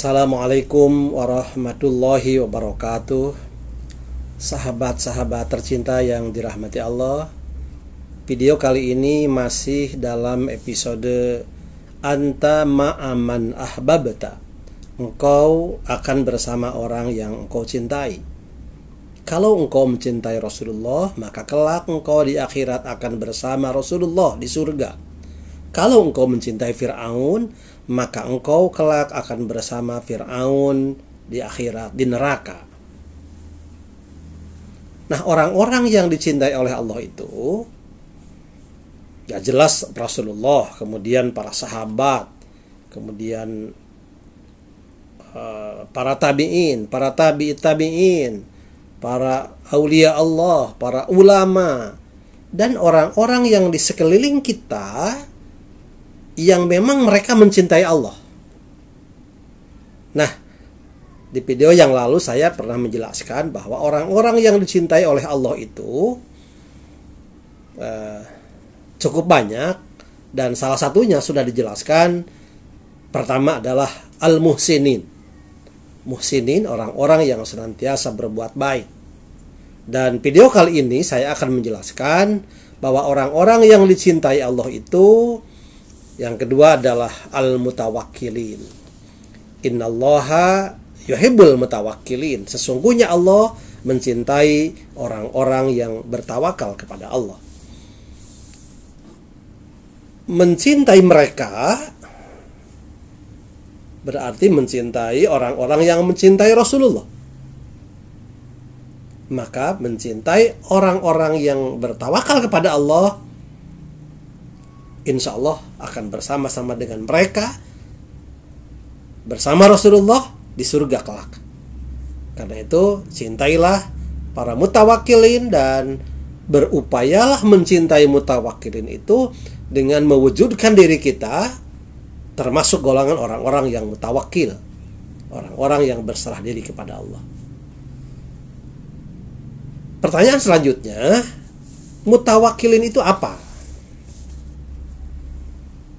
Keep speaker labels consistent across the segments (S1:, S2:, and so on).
S1: Assalamualaikum warahmatullahi wabarakatuh. Sahabat-sahabat tercinta yang dirahmati Allah, video kali ini masih dalam episode Anta ma'aman ahbabta. Engkau akan bersama orang yang engkau cintai. Kalau engkau mencintai Rasulullah, maka kelak engkau di akhirat akan bersama Rasulullah di surga. Kalau engkau mencintai Fir'aun, maka engkau kelak akan bersama Fir'aun di akhirat, di neraka. Nah, orang-orang yang dicintai oleh Allah itu ya jelas Rasulullah, kemudian para sahabat, kemudian para tabi'in, para tabi'in, para aulia Allah, para ulama, dan orang-orang yang di sekeliling kita yang memang mereka mencintai Allah. Nah, di video yang lalu saya pernah menjelaskan bahwa orang-orang yang dicintai oleh Allah itu cukup banyak, dan salah satunya sudah dijelaskan. Pertama adalah al-muhsinin. Muhsinin, orang-orang yang senantiasa berbuat baik. Dan video kali ini saya akan menjelaskan bahwa orang-orang yang dicintai Allah itu, yang kedua adalah al-mutawakkilin. Innallaha yuhibbul mutawakkilin. Sesungguhnya Allah mencintai orang-orang yang bertawakal kepada Allah. Mencintai mereka berarti mencintai orang-orang yang mencintai Rasulullah. Maka mencintai orang-orang yang bertawakal kepada Allah, insya Allah akan bersama-sama dengan mereka, bersama Rasulullah di surga kelak. Karena itu cintailah para mutawakkilin dan berupayalah mencintai mutawakkilin itu dengan mewujudkan diri kita termasuk golongan orang-orang yang mutawakkil, orang-orang yang berserah diri kepada Allah. Pertanyaan selanjutnya, mutawakkilin itu apa?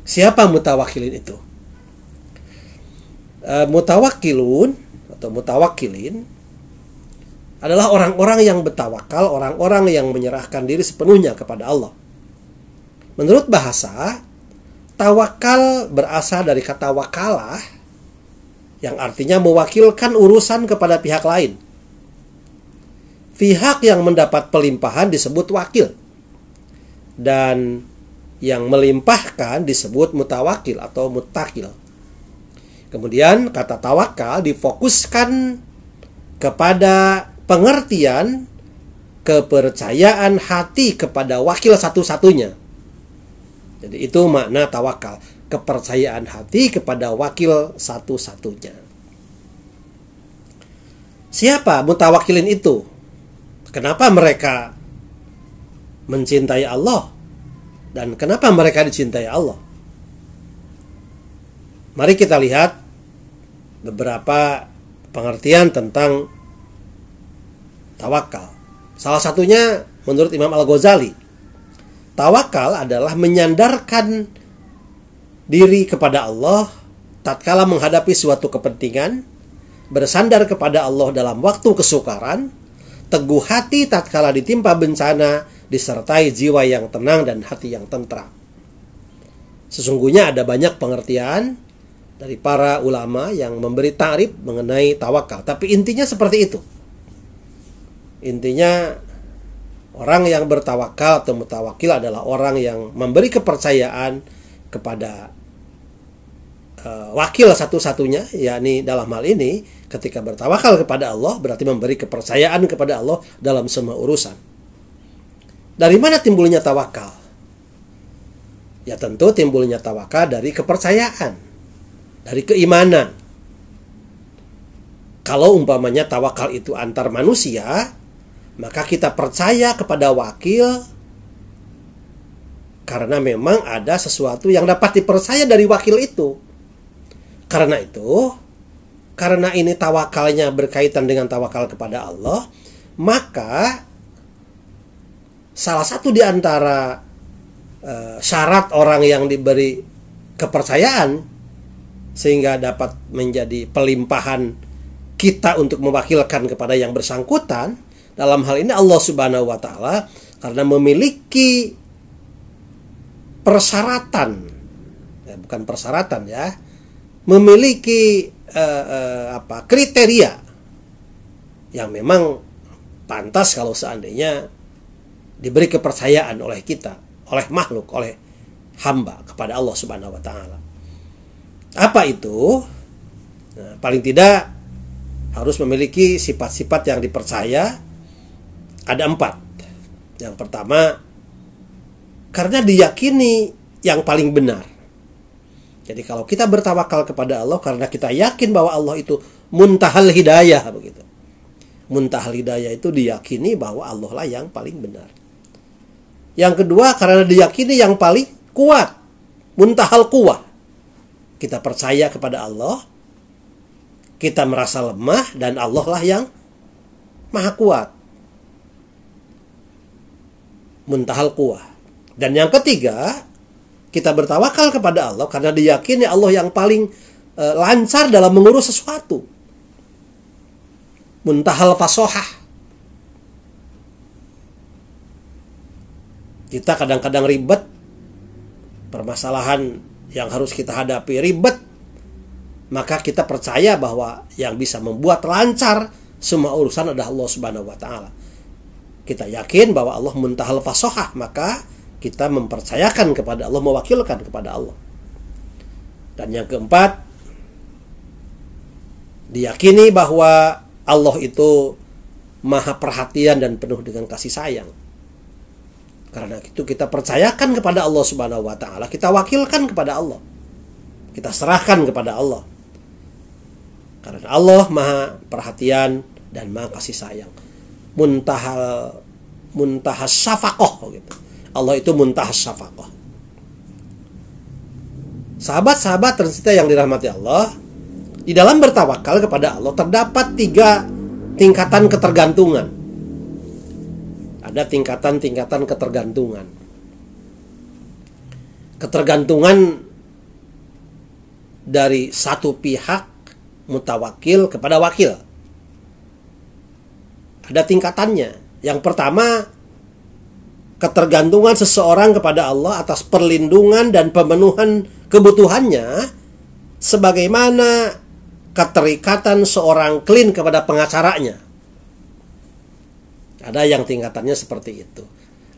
S1: Siapa mutawakkilin itu? Mutawakkilun atau mutawakkilin adalah orang-orang yang bertawakal, orang-orang yang menyerahkan diri sepenuhnya kepada Allah. Menurut bahasa, tawakal berasal dari kata wakalah, yang artinya mewakilkan urusan kepada pihak lain. Pihak yang mendapat pelimpahan disebut wakil, dan yang melimpahkan disebut mutawakil atau mutakil. Kemudian kata tawakal difokuskan kepada pengertian kepercayaan hati kepada wakil satu-satunya. Jadi itu makna tawakal, kepercayaan hati kepada wakil satu-satunya. Siapa mutawakilin itu? Kenapa mereka mencintai Allah? Dan kenapa mereka dicintai Allah? Mari kita lihat beberapa pengertian tentang tawakal. Salah satunya menurut Imam Al-Ghazali, tawakal adalah menyandarkan diri kepada Allah tatkala menghadapi suatu kepentingan, bersandar kepada Allah dalam waktu kesukaran, teguh hati tatkala ditimpa bencana, disertai jiwa yang tenang dan hati yang tentram. Sesungguhnya ada banyak pengertian dari para ulama yang memberi ta'rif mengenai tawakal, tapi intinya seperti itu. Intinya, orang yang bertawakal atau mutawakil adalah orang yang memberi kepercayaan kepada wakil satu-satunya, yakni dalam hal ini ketika bertawakal kepada Allah berarti memberi kepercayaan kepada Allah dalam semua urusan. Dari mana timbulnya tawakal? Ya tentu timbulnya tawakal dari kepercayaan, dari keimanan. Kalau umpamanya tawakal itu antar manusia, maka kita percaya kepada wakil karena memang ada sesuatu yang dapat dipercaya dari wakil itu. Karena itu, karena ini tawakalnya berkaitan dengan tawakal kepada Allah, maka salah satu di antara syarat orang yang diberi kepercayaan sehingga dapat menjadi pelimpahan kita untuk mewakilkan kepada yang bersangkutan. Dalam hal ini Allah Subhanahu wa taala karena memiliki persyaratan, bukan persyaratan ya, memiliki kriteria yang memang pantas kalau seandainya diberi kepercayaan oleh kita, oleh makhluk, oleh hamba kepada Allah Subhanahu wa taala. Apa itu? Nah, paling tidak harus memiliki sifat-sifat yang dipercaya. Ada 4. Yang pertama, karena diyakini yang paling benar. Jadi kalau kita bertawakal kepada Allah karena kita yakin bahwa Allah itu muntahal hidayah begitu. Muntahal hidayah itu diyakini bahwa Allah lah yang paling benar. Yang kedua, karena diyakini yang paling kuat. Muntahal quwah. Kita percaya kepada Allah, kita merasa lemah dan Allah lah yang maha kuat. Muntahal quwah. Dan yang ketiga, kita bertawakal kepada Allah karena diyakini Allah yang paling lancar dalam mengurus sesuatu. Muntahal fasohah. Kita kadang-kadang ribet, permasalahan yang harus kita hadapi ribet, maka kita percaya bahwa yang bisa membuat lancar semua urusan adalah Allah Subhanahu wa taala. Kita yakin bahwa Allah muntahal fasohah, maka kita mempercayakan kepada Allah, mewakilkan kepada Allah. Dan yang keempat, diyakini bahwa Allah itu maha perhatian dan penuh dengan kasih sayang. Karena itu kita percayakan kepada Allah Subhanahu wa taala, kita wakilkan kepada Allah. Kita serahkan kepada Allah. Karena Allah maha perhatian dan maha kasih sayang. Muntahas syafaqah gitu. Allah itu muntahas syafaqah. Sahabat-sahabat tercinta yang dirahmati Allah, di dalam bertawakal kepada Allah terdapat 3 tingkatan ketergantungan. Ada tingkatan-tingkatan ketergantungan. Ketergantungan dari satu pihak mutawakil kepada wakil. Ada tingkatannya. Yang pertama, ketergantungan seseorang kepada Allah atas perlindungan dan pemenuhan kebutuhannya, sebagaimana keterikatan seorang klien kepada pengacaranya. Ada yang tingkatannya seperti itu.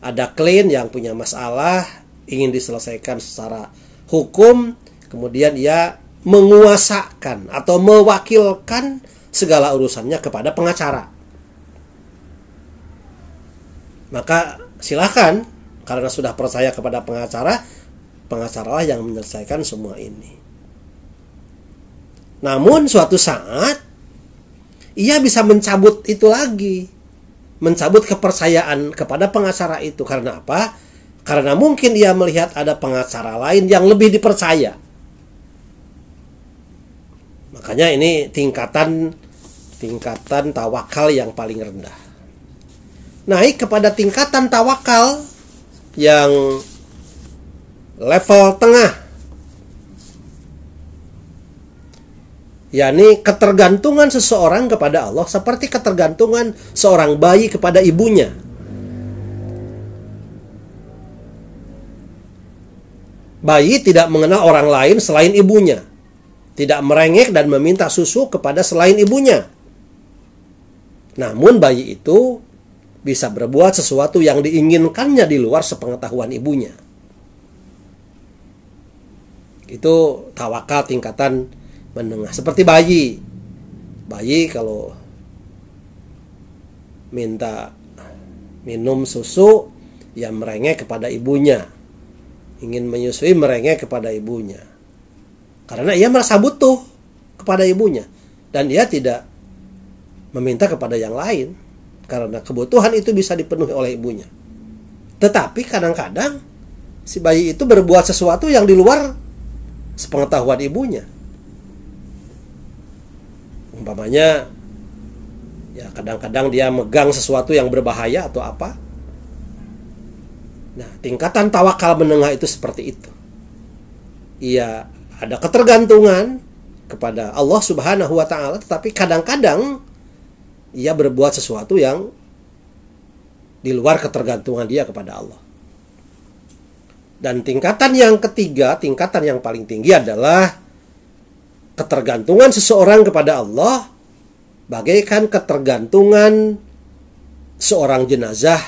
S1: Ada klien yang punya masalah, ingin diselesaikan secara hukum, kemudian ia menguasakan atau mewakilkan segala urusannya kepada pengacara. Maka silakan, karena sudah percaya kepada pengacara, pengacaralah yang menyelesaikan semua ini. Namun suatu saat ia bisa mencabut itu lagi, mencabut kepercayaan kepada pengacara itu. Karena apa? Karena mungkin ia melihat ada pengacara lain yang lebih dipercaya. Makanya ini tingkatan tawakal yang paling rendah. Naik kepada tingkatan tawakal yang level tengah, yakni ketergantungan seseorang kepada Allah seperti ketergantungan seorang bayi kepada ibunya. Bayi tidak mengenal orang lain selain ibunya, tidak merengek dan meminta susu kepada selain ibunya. Namun bayi itu bisa berbuat sesuatu yang diinginkannya di luar sepengetahuan ibunya. Itu tawakal tingkatan menengah. Seperti bayi. Bayi kalau minta minum susu, ya merengek kepada ibunya. Ingin menyusui, merengek kepada ibunya. Karena ia merasa butuh kepada ibunya. Dan ia tidak meminta kepada yang lain. Karena kebutuhan itu bisa dipenuhi oleh ibunya. Tetapi kadang-kadang si bayi itu berbuat sesuatu yang di luar sepengetahuan ibunya. Umpamanya, ya kadang-kadang dia megang sesuatu yang berbahaya atau apa. Nah, tingkatan tawakal menengah itu seperti itu. Ia ada ketergantungan kepada Allah Subhanahu wa taala, tetapi kadang-kadang ia berbuat sesuatu yang di luar ketergantungan dia kepada Allah. Dan tingkatan yang ketiga, tingkatan yang paling tinggi adalah ketergantungan seseorang kepada Allah bagaikan ketergantungan seorang jenazah,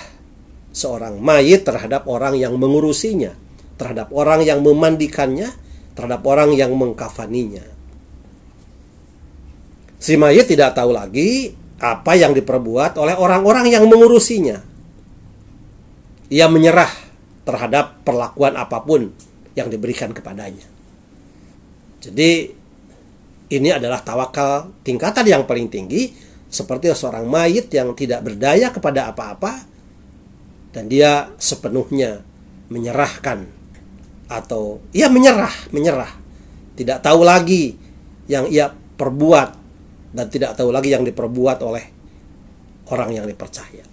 S1: seorang mayit terhadap orang yang mengurusinya, terhadap orang yang memandikannya, terhadap orang yang mengkafaninya. Si mayit tidak tahu lagi apa yang diperbuat oleh orang-orang yang mengurusinya. Ia menyerah terhadap perlakuan apapun yang diberikan kepadanya. Jadi ini adalah tawakal tingkatan yang paling tinggi, seperti seorang mayit yang tidak berdaya kepada apa-apa dan dia sepenuhnya menyerahkan, atau ia menyerah, tidak tahu lagi yang ia perbuat dan tidak tahu lagi yang diperbuat oleh orang yang dipercaya.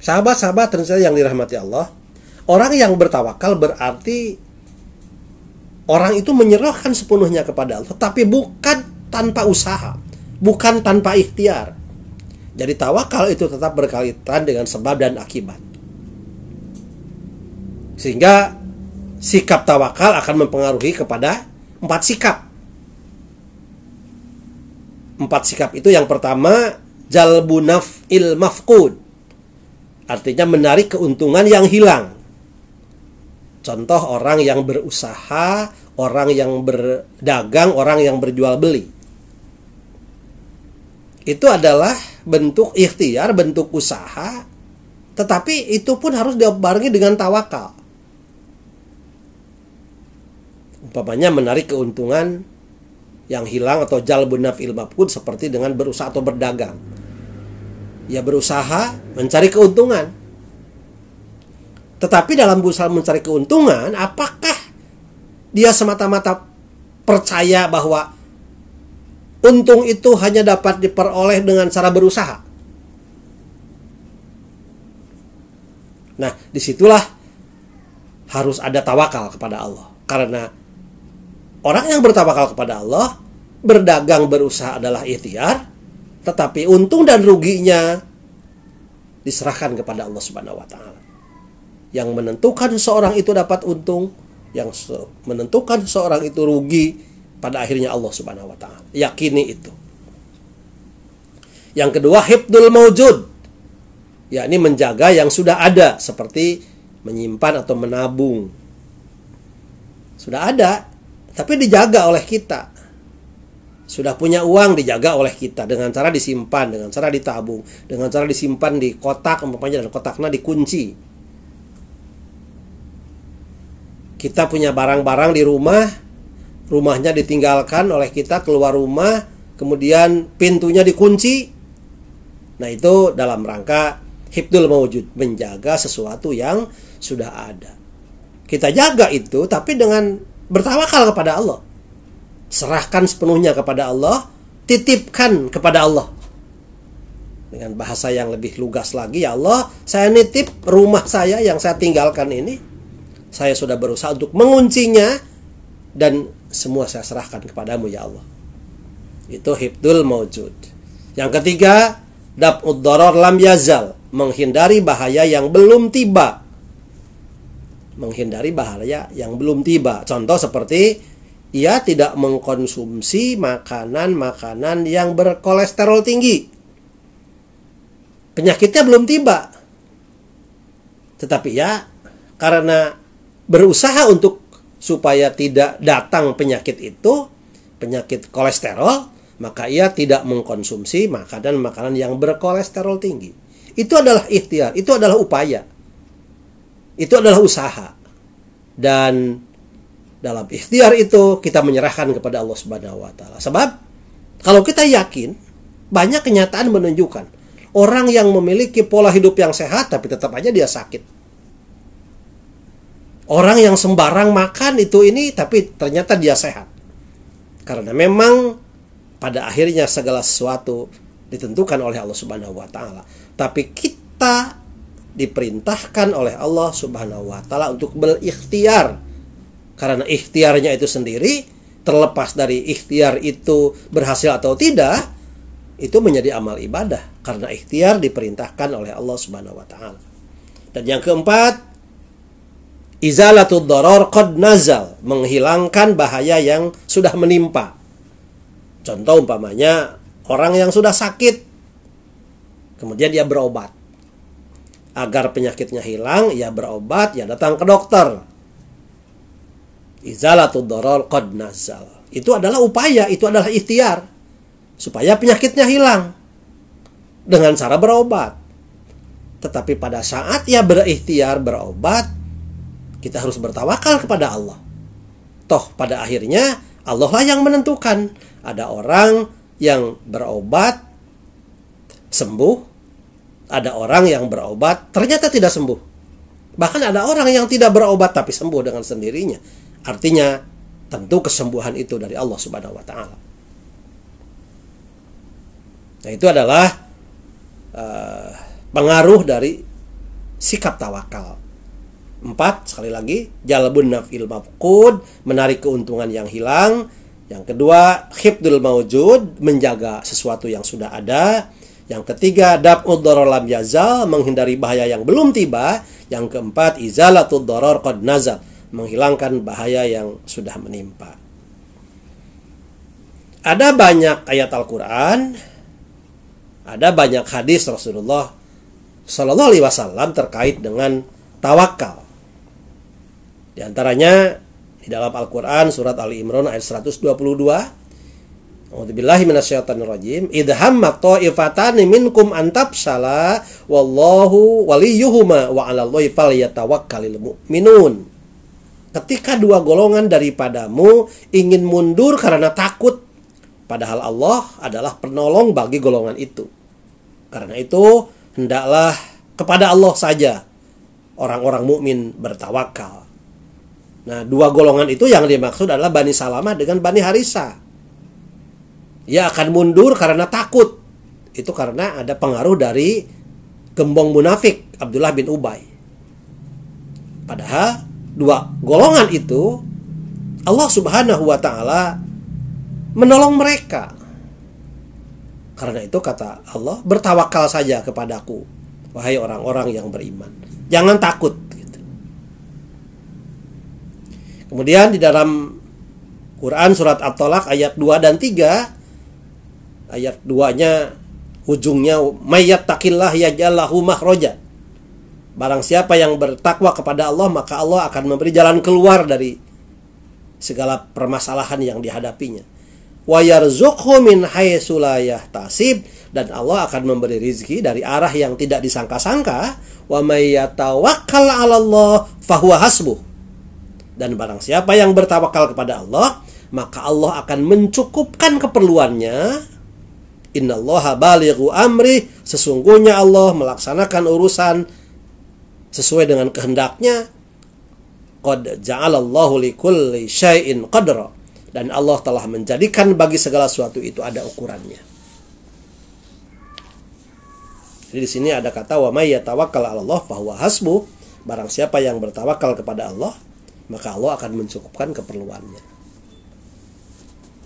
S1: Sahabat-sahabat yang dirahmati Allah, orang yang bertawakal berarti orang itu menyerahkan sepenuhnya kepada Allah, tapi bukan tanpa usaha, bukan tanpa ikhtiar. Jadi tawakal itu tetap berkaitan dengan sebab dan akibat. Sehingga sikap tawakal akan mempengaruhi kepada 4 sikap. 4 sikap itu yang pertama, jalbu naf'il mafqud. Artinya menarik keuntungan yang hilang. Contoh orang yang berusaha, orang yang berdagang, orang yang berjual beli. Itu adalah bentuk ikhtiar, bentuk usaha, tetapi itu pun harus dibarengi dengan tawakal. Umpamanya menarik keuntungan yang hilang atau jalbun naf'il mafqud seperti dengan berusaha atau berdagang. Ia berusaha mencari keuntungan. Tetapi dalam berusaha mencari keuntungan, apakah dia semata-mata percaya bahwa untung itu hanya dapat diperoleh dengan cara berusaha? Nah, disitulah harus ada tawakal kepada Allah. Karena orang yang bertawakal kepada Allah, berdagang berusaha adalah ikhtiar, tetapi untung dan ruginya diserahkan kepada Allah Subhanahu wa taala. Yang menentukan seorang itu dapat untung, yang menentukan seorang itu rugi, pada akhirnya Allah Subhanahu wa taala. Yakini itu. Yang kedua, hifdzul maujud, yakni menjaga yang sudah ada, seperti menyimpan atau menabung. Sudah ada, tapi dijaga oleh kita. Sudah punya uang, dijaga oleh kita dengan cara disimpan, dengan cara ditabung, dengan cara disimpan di kotak, umpamanya, dan kotaknya dikunci. Kita punya barang-barang di rumah, rumahnya ditinggalkan oleh kita, keluar rumah, kemudian pintunya dikunci. Nah, itu dalam rangka hifdzul maujud, menjaga sesuatu yang sudah ada. Kita jaga itu, tapi dengan bertawakal kepada Allah. Serahkan sepenuhnya kepada Allah, titipkan kepada Allah. Dengan bahasa yang lebih lugas lagi, ya Allah, saya nitip rumah saya yang saya tinggalkan ini. Saya sudah berusaha untuk menguncinya, dan semua saya serahkan kepadamu, ya Allah. Itu hifdzul maujud. Yang ketiga, daf'ud darar lam yazal, menghindari bahaya yang belum tiba. Menghindari bahaya yang belum tiba. Contoh seperti ia tidak mengkonsumsi makanan-makanan yang berkolesterol tinggi. Penyakitnya belum tiba, tetapi ya karena berusaha untuk supaya tidak datang penyakit itu, penyakit kolesterol, maka ia tidak mengkonsumsi makanan-makanan yang berkolesterol tinggi. Itu adalah ikhtiar, itu adalah upaya, itu adalah usaha. Dan dalam ikhtiar itu kita menyerahkan kepada Allah Subhanahu wa taala. Sebab kalau kita yakin, banyak kenyataan menunjukkan orang yang memiliki pola hidup yang sehat tapi tetap aja dia sakit. Orang yang sembarang makan itu ini tapi ternyata dia sehat. Karena memang pada akhirnya segala sesuatu ditentukan oleh Allah Subhanahu wa taala. Tapi kita diperintahkan oleh Allah Subhanahu wa taala untuk berikhtiar. karena ikhtiarnya itu sendiri, terlepas dari ikhtiar itu berhasil atau tidak, itu menjadi amal ibadah karena ikhtiar diperintahkan oleh Allah Subhanahu wa taala. Dan yang keempat, izalatud darar qad nazal, menghilangkan bahaya yang sudah menimpa. Contoh umpamanya orang yang sudah sakit kemudian dia berobat. Agar penyakitnya hilang, ya berobat, ya datang ke dokter. Izalatud darar qad nazal. Itu adalah upaya, itu adalah ikhtiar supaya penyakitnya hilang dengan cara berobat. Tetapi pada saat ia berikhtiar berobat, kita harus bertawakal kepada Allah. Toh pada akhirnya Allah lah yang menentukan. Ada orang yang berobat sembuh, ada orang yang berobat ternyata tidak sembuh. Bahkan ada orang yang tidak berobat tapi sembuh dengan sendirinya. Artinya tentu kesembuhan itu dari Allah Subhanahu wa taala. Nah, itu adalah pengaruh dari sikap tawakal. 4, sekali lagi, jalbun naf'il mafqud, menarik keuntungan yang hilang. Yang kedua, khifdul mawjud, menjaga sesuatu yang sudah ada. Yang ketiga, daf'ud darar lam yazal, menghindari bahaya yang belum tiba. Yang keempat, izalatud darar qad nazal, menghilangkan bahaya yang sudah menimpa. Ada banyak ayat Al-Quran, ada banyak hadis Rasulullah Sallallahu Alaihi Wasallam terkait dengan tawakal. Di antaranya di dalam Al-Quran surat Ali Imran ayat 122. A'udzubillahi minasyaitonir rajim. Idhamma ta'ifatani minkum antabsala wallahu waliyuhuma wa 'alallahi falyatawakkalul mu'minun. Ketika dua golongan daripadamu ingin mundur karena takut, padahal Allah adalah penolong bagi golongan itu. Karena itu hendaklah kepada Allah saja orang-orang mukmin bertawakal. Nah, dua golongan itu yang dimaksud adalah Bani Salamah dengan Bani Harisa. Ia akan mundur karena takut. Itu karena ada pengaruh dari gembong munafik Abdullah bin Ubay. Padahal dua golongan itu Allah Subhanahu wa taala menolong mereka. Karena itu kata Allah, bertawakal saja kepadaku, wahai orang-orang yang beriman. Jangan takut. Gitu. Kemudian di dalam Quran surat At-Talaq ayat 2 dan 3, ayat 2-nya ujungnya mayyattaqillah yaj'al lahu makhraja. Barang siapa yang bertakwa kepada Allah, maka Allah akan memberi jalan keluar dari segala permasalahan yang dihadapinya. Wa yarzuqhu min haitsu la yahtasib, dan Allah akan memberi rizki dari arah yang tidak disangka-sangka. Wa may yatawakkal 'ala Allah fahuwa hasbuh. Dan barang siapa yang bertawakal kepada Allah, maka Allah akan mencukupkan keperluannya. Innallaha balighu amri, sesungguhnya Allah melaksanakan urusan sesuai dengan kehendaknya. Qad ja'alallahu likulli syai'in qadra, dan Allah telah menjadikan bagi segala sesuatu itu ada ukurannya. Jadi di sini ada kata wa may yatawakkal 'ala Allah fahuwa hasbuh. Barang siapa yang bertawakal kepada Allah, maka Allah akan mencukupkan keperluannya.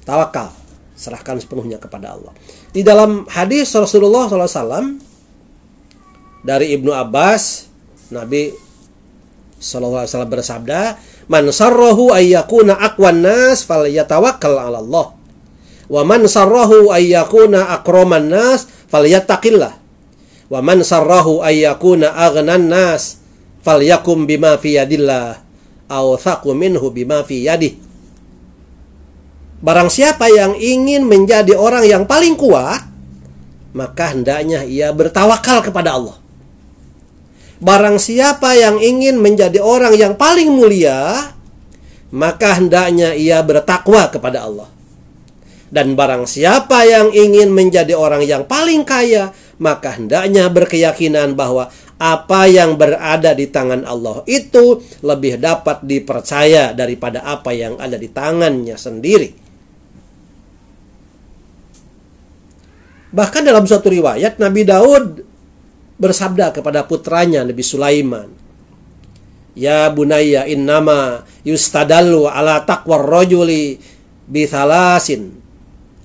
S1: Tawakal, serahkan sepenuhnya kepada Allah. Di dalam hadis Rasulullah SAW dari Ibnu Abbas, Nabi SAW bersabda, man sarrahu ayyakuna aqwan nas falyatawakkal 'ala Allah. Wa man sarrahu ayyakuna akraman nas falyattaqillah. Wa man sarrahu ayyakuna aghnan nas falyakum bima fi yadillah aw thaqu minhu bima fi yadih. Barang siapa yang ingin menjadi orang yang paling kuat, maka hendaknya ia bertawakal kepada Allah. Barang siapa yang ingin menjadi orang yang paling mulia, maka hendaknya ia bertakwa kepada Allah. Dan barang siapa yang ingin menjadi orang yang paling kaya, maka hendaknya berkeyakinan bahwa apa yang berada di tangan Allah itu lebih dapat dipercaya daripada apa yang ada di tangannya sendiri. Bahkan dalam suatu riwayat, Nabi Daud bersabda kepada putranya Nabi Sulaiman, Ya bunayya innama yustadallu ala taqwar rajuli bithalasin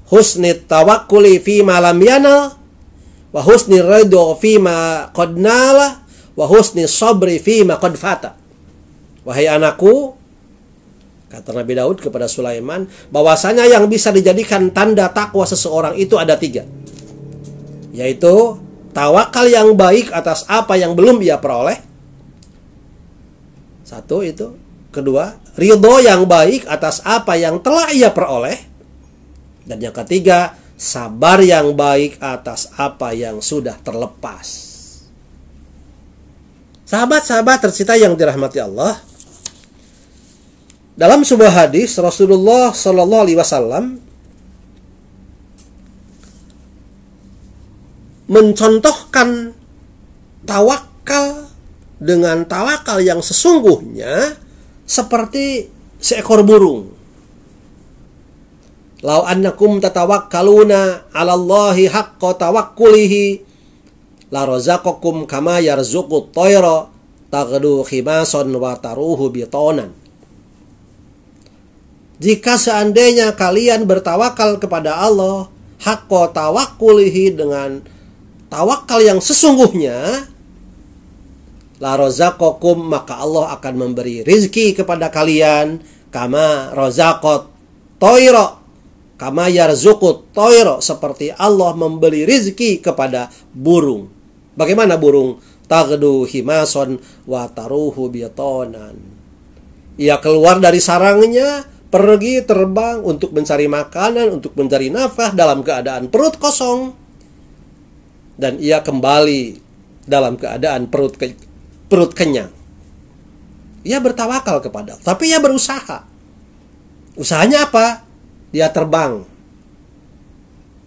S1: husnit tawakkuli fima lam yanal wa husni ridho fima qad nala wa husni sabri fima qad fata. Wahai anakku, kata Nabi Daud kepada Sulaiman, bahwasanya yang bisa dijadikan tanda takwa seseorang itu ada 3, yaitu tawakal yang baik atas apa yang belum ia peroleh. 1 itu. Kedua, ridho yang baik atas apa yang telah ia peroleh. Dan yang ketiga, sabar yang baik atas apa yang sudah terlepas. Sahabat-sahabat tercinta yang dirahmati Allah, dalam sebuah hadis Rasulullah Shallallahu Alaihi Wasallam mencontohkan tawakal dengan tawakal yang sesungguhnya seperti seekor burung. Lau annakum tatawakkaluna 'ala Allahi haqqa tawakkulihi la razaqakum kama yarzuqut tayra taghdu khimasan wa taruhu bitonan. Jika seandainya kalian bertawakal kepada Allah haqqa tawakkulihi, dengan tawakal yang sesungguhnya, la razaqakum, maka Allah akan memberi rizki kepada kalian, kama razaqat tayra, kama yarzuqut tayra, seperti Allah memberi rizki kepada burung. Bagaimana burung? Taghdu himason wa taruhu bitonan. Ia keluar dari sarangnya, pergi terbang untuk mencari makanan, untuk mencari nafkah dalam keadaan perut kosong, dan ia kembali dalam keadaan perut kenyang. Ia bertawakal kepada Allah, tapi ia berusaha. Usahanya apa? Dia terbang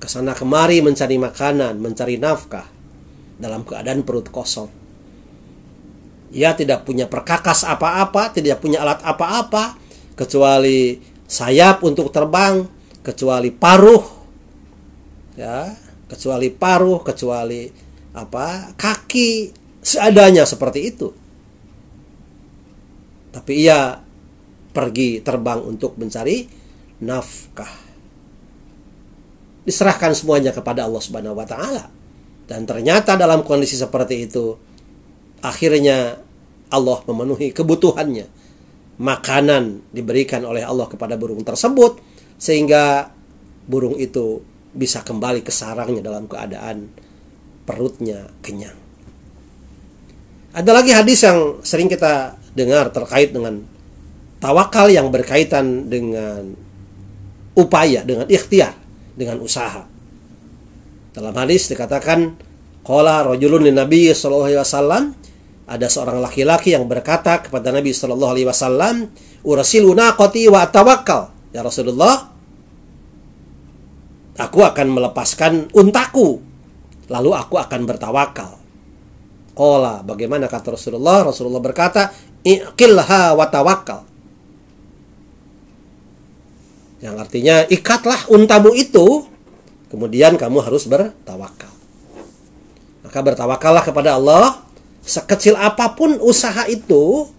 S1: ke sana kemari mencari makanan, mencari nafkah dalam keadaan perut kosong. Ia tidak punya perkakas apa-apa, tidak punya alat apa-apa kecuali sayap untuk terbang, kecuali paruh, ya, kecuali kaki, seadanya seperti itu. Tapi ia pergi terbang untuk mencari nafkah. Diserahkan semuanya kepada Allah Subhanahu wa taala. Dan ternyata dalam kondisi seperti itu, akhirnya Allah memenuhi kebutuhannya. Makanan diberikan oleh Allah kepada burung tersebut, sehingga burung itu bisa kembali ke sarangnya dalam keadaan perutnya kenyang. Ada lagi hadis yang sering kita dengar terkait dengan tawakal yang berkaitan dengan upaya, dengan ikhtiar, dengan usaha. Dalam hadis dikatakan, qala rajulun lin Nabi sallallahu alaihi wasallam, ada seorang laki-laki yang berkata kepada Nabi sallallahu alaihi wasallam, ursilu naqati wa atawakkal. Ya Rasulullah, aku akan melepaskan untaku, lalu aku akan bertawakal. Qala, bagaimana kata Rasulullah? Rasulullah berkata, iqilha wa tawakkal. Yang artinya, ikatlah untamu itu, kemudian kamu harus bertawakal. Maka bertawakallah kepada Allah. Sekecil apapun usaha itu,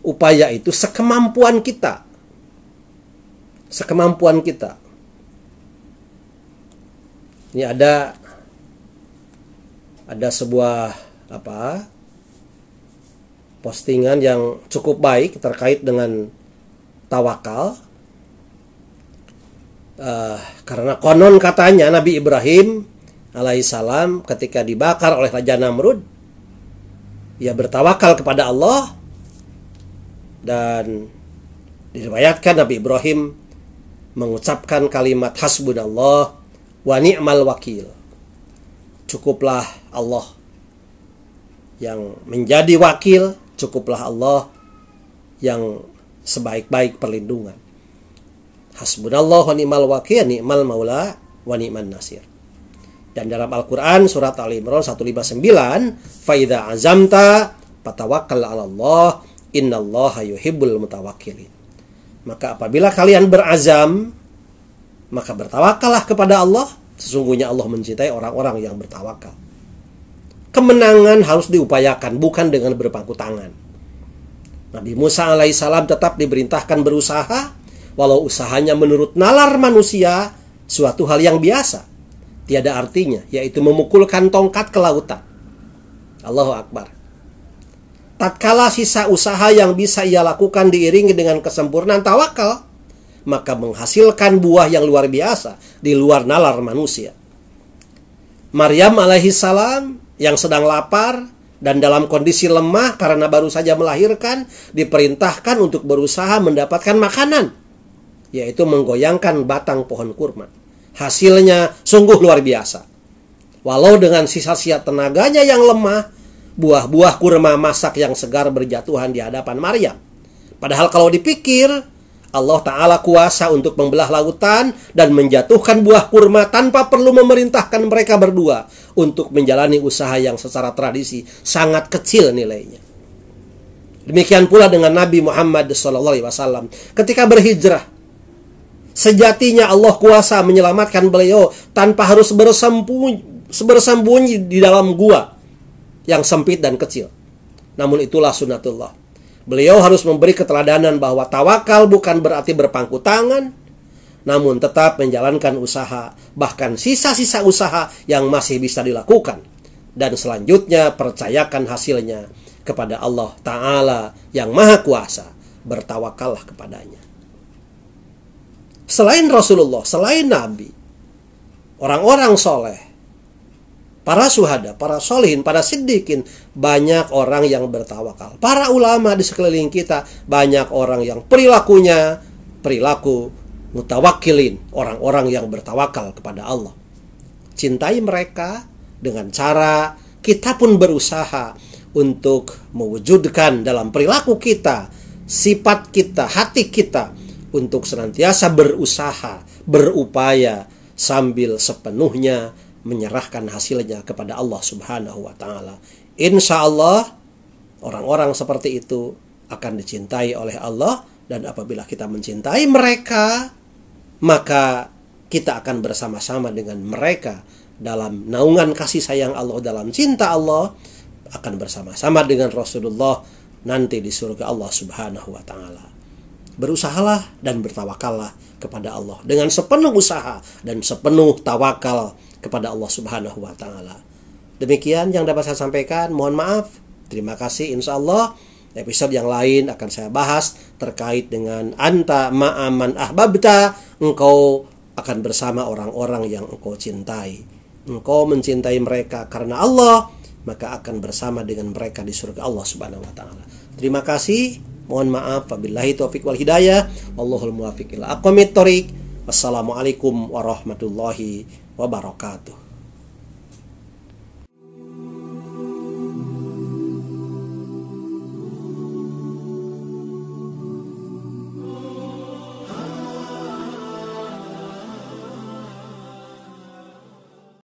S1: upaya itu, sekemampuan kita. Sekemampuan kita. Ini ada sebuah postingan yang cukup baik terkait dengan tawakal. Karena konon katanya Nabi Ibrahim alaihissalam ketika dibakar oleh Raja Namrud, ia bertawakal kepada Allah, dan diriwayatkan Nabi Ibrahim mengucapkan kalimat hasbunallah wa ni'mal wakil. Cukuplah Allah yang menjadi wakil, cukuplah Allah yang sebaik-baik perlindungan. Hasbunallah wa ni'mal wakil, ni'mal maula wa ni'man nasir. Dan dalam Al-Quran surat Al-Imran 159, fa idza azamta fatawakkal 'ala Allah, innallaha yuhibbul mutawakkilin. Maka apabila kalian berazam, maka bertawakallah kepada Allah. Sesungguhnya Allah mencintai orang-orang yang bertawakal. Kemenangan harus diupayakan, bukan dengan berpangku tangan. Nabi Musa alaihissalam tetap diperintahkan berusaha, walau usahanya menurut nalar manusia suatu hal yang biasa, tiada artinya, yaitu memukulkan tongkat ke lautan. Allahu Akbar. Tatkala sisa usaha yang bisa ia lakukan diiringi dengan kesempurnaan tawakal, maka menghasilkan buah yang luar biasa di luar nalar manusia. Maryam alaihissalam yang sedang lapar dan dalam kondisi lemah karena baru saja melahirkan, diperintahkan untuk berusaha mendapatkan makanan, yaitu menggoyangkan batang pohon kurma. Hasilnya sungguh luar biasa. Walau dengan sisa-sisa tenaganya yang lemah, buah-buah kurma masak yang segar berjatuhan di hadapan Maryam. Padahal kalau dipikir, Allah Ta'ala kuasa untuk membelah lautan dan menjatuhkan buah kurma tanpa perlu memerintahkan mereka berdua untuk menjalani usaha yang secara tradisi sangat kecil nilainya. Demikian pula dengan Nabi Muhammad SAW ketika berhijrah. Sejatinya Allah kuasa menyelamatkan beliau tanpa harus bersembunyi di dalam gua yang sempit dan kecil. Namun itulah sunatullah. Beliau harus memberi keteladanan bahwa tawakal bukan berarti berpangku tangan, namun tetap menjalankan usaha, bahkan sisa-sisa usaha yang masih bisa dilakukan. Dan selanjutnya percayakan hasilnya kepada Allah Ta'ala yang Maha Kuasa. Bertawakallah kepadanya. Selain Rasulullah, selain Nabi, orang-orang soleh, para syuhada, para solihin, para siddiqin, banyak orang yang bertawakal. Para ulama di sekeliling kita, banyak orang yang perilakunya perilaku mutawakkilin, orang-orang yang bertawakal kepada Allah. Cintai mereka dengan cara kita pun berusaha untuk mewujudkan dalam perilaku kita, sifat kita, hati kita, untuk senantiasa berusaha, berupaya sambil sepenuhnya menyerahkan hasilnya kepada Allah Subhanahu wa Ta'ala. Insya Allah orang-orang seperti itu akan dicintai oleh Allah, dan apabila kita mencintai mereka, maka kita akan bersama-sama dengan mereka dalam naungan kasih sayang Allah, dalam cinta Allah, akan bersama-sama dengan Rasulullah nanti di surga Allah Subhanahu wa Ta'ala. Berusahalah dan bertawakallah kepada Allah dengan sepenuh usaha dan sepenuh tawakal kepada Allah Subhanahu wa Ta'ala. Demikian yang dapat saya sampaikan. Mohon maaf. Terima kasih. Insya Allah episode yang lain akan saya bahas terkait dengan anta ma'aman ahbabta. Engkau akan bersama orang-orang yang engkau cintai. Engkau mencintai mereka karena Allah, maka akan bersama dengan mereka di surga Allah Subhanahu wa Ta'ala. Terima kasih. Mohon maaf. Wabillahi taufiq wal hidayah. Wallahul muwaffiq ila aqwamit thoriq. Wassalamualaikum warahmatullahi wabarakatuh.